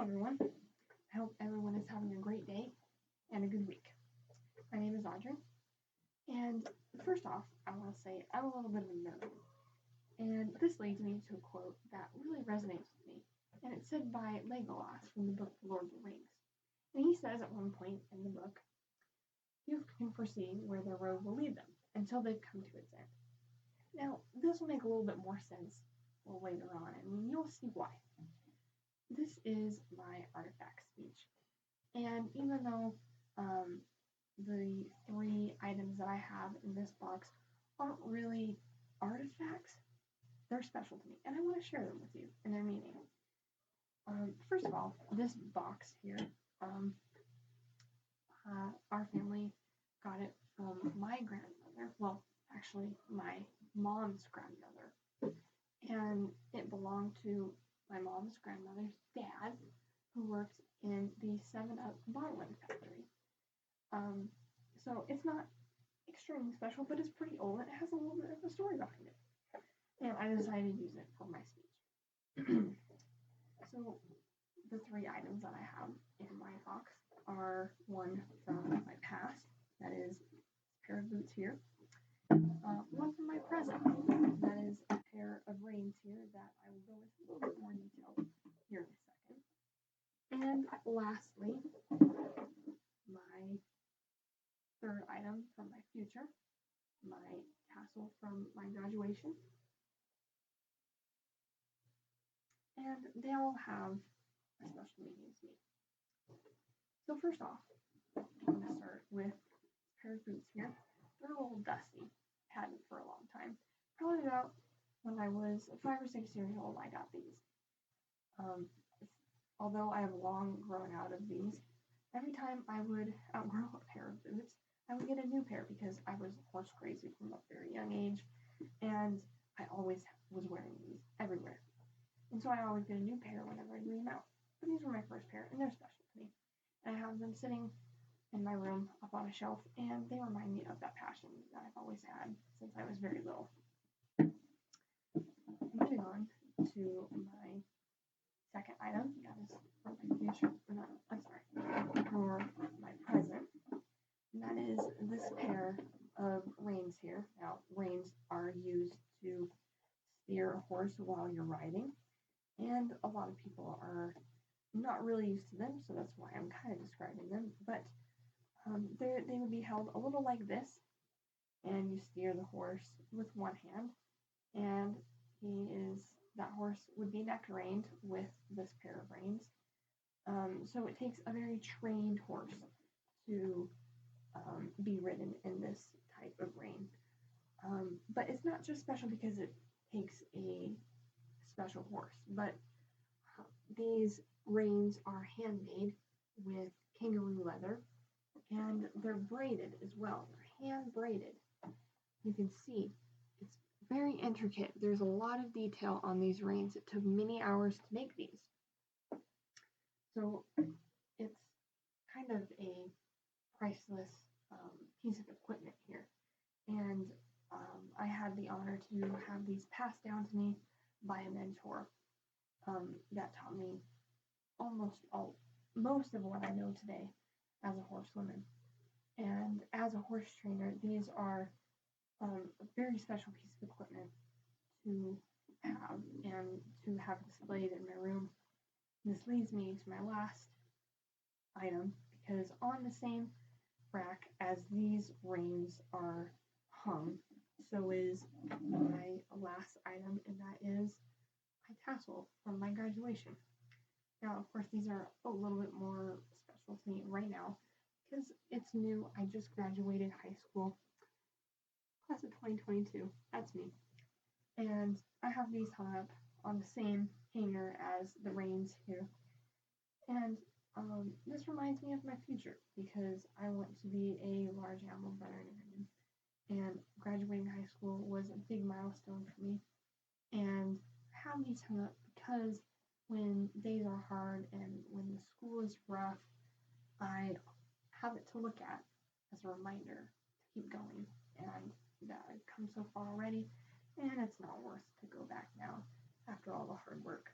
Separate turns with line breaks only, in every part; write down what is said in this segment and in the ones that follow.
everyone. I hope everyone is having a great day and a good week. My name is Audrey, and first off, I want to say I'm a little bit of a nerd, and this leads me to a quote that really resonates with me, and it's said by Legolas from the book The Lord of the Rings. And he says at one point in the book, "Few can foresee where their road will lead them until they've come to its end." Now, this will make a little bit more sense later on, and you'll see why. This is my artifact speech. And even though the three items that I have in this box aren't really artifacts, they're special to me. And I want to share them with you and their meaning. First of all, this box here, our family got it from my grandmother. Well, actually, my mom's grandmother. And it belonged to my mom's grandmother's dad, who worked in the 7-Up bottling factory. So it's not extremely special, but it's pretty old. It has a little bit of a story behind it. And I decided to use it for my speech. So the three items that I have in my box are one from my past, that is a pair of boots here. One from my present, that is a pair of reins here that I will go into a little bit more detail here in a second. And lastly, my third item from my future, my tassel from my graduation. And they all have a special meaning to me. So first off, I'm going to start with a pair of boots here. They're a little dusty. Had them for a long time. Probably about when I was 5 or 6 years old, I got these. Although I have long grown out of these, every time I would outgrow a pair of boots, I would get a new pair because I was horse crazy from a very young age, and I always was wearing these everywhere. And so I always get a new pair whenever I bring them out. But these were my first pair, and they're special to me. And I have them sitting in my room up on a shelf, and they remind me of that passion that I've always had since I was very little. Moving on to my second item, that is for my future, for my present, and that is this pair of reins here. Now, reins are used to steer a horse while you're riding, and a lot of people are not really used to them, so that's why I'm kind of describing them, but they would be held a little like this, and you steer the horse with one hand, and that horse would be neck reined with this pair of reins. So it takes a very trained horse to be ridden in this type of rein. But it's not just special because it takes a special horse, but these reins are handmade with kangaroo leather, and they're braided as well. They're hand braided. You can see it's very intricate. There's a lot of detail on these reins. It took many hours to make these. So it's kind of a priceless piece of equipment here. And I had the honor to have these passed down to me by a mentor that taught me most of what I know today as a horsewoman. And as a horse trainer, these are a very special piece of equipment to have and to have displayed in my room. This leads me to my last item, because on the same rack as these reins are hung, so is my last item, and that is my tassel from my graduation. Now, of course, these are a little bit more special to me right now because it's new. I just graduated high school, class of 2022. That's me. And I have these hung up on the same hanger as the reins here. And this reminds me of my future because I want to be a large animal veterinarian. And graduating high school was a big milestone for me. And I have these hung up because when days are hard and when the school is rough, I have it to look at as a reminder to keep going and that I've come so far already, and it's not worth to go back now after all the hard work.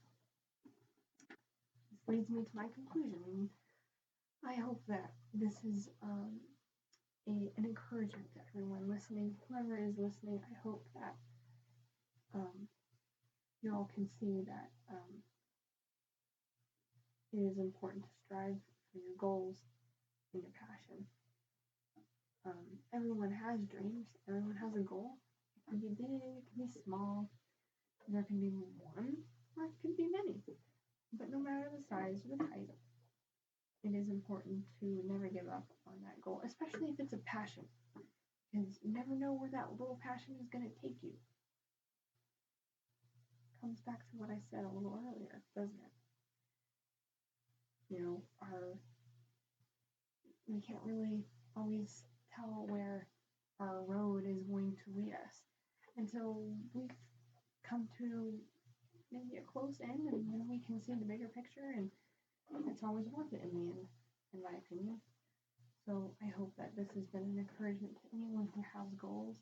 leads me to my conclusion. I hope that this is an encouragement to everyone listening. Whoever is listening, I hope that you all can see that it is important to strive for your goals and your passion. Everyone has dreams. Everyone has a goal. It can be big. It can be small. There can be one, or it can be many. But no matter the size or the type, it is important to never give up on that goal, especially if it's a passion, because you never know where that little passion is going to take you. Comes back to what I said a little earlier, doesn't it? You know, we can't really always tell where our road is going to lead us until we've come to maybe a close end, and then we can see the bigger picture, and it's always worth it in the end, in my opinion. So I hope that this has been an encouragement to anyone who has goals,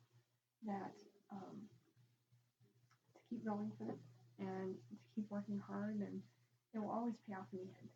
that to keep going for them and to keep working hard, and it will always pay off in the end.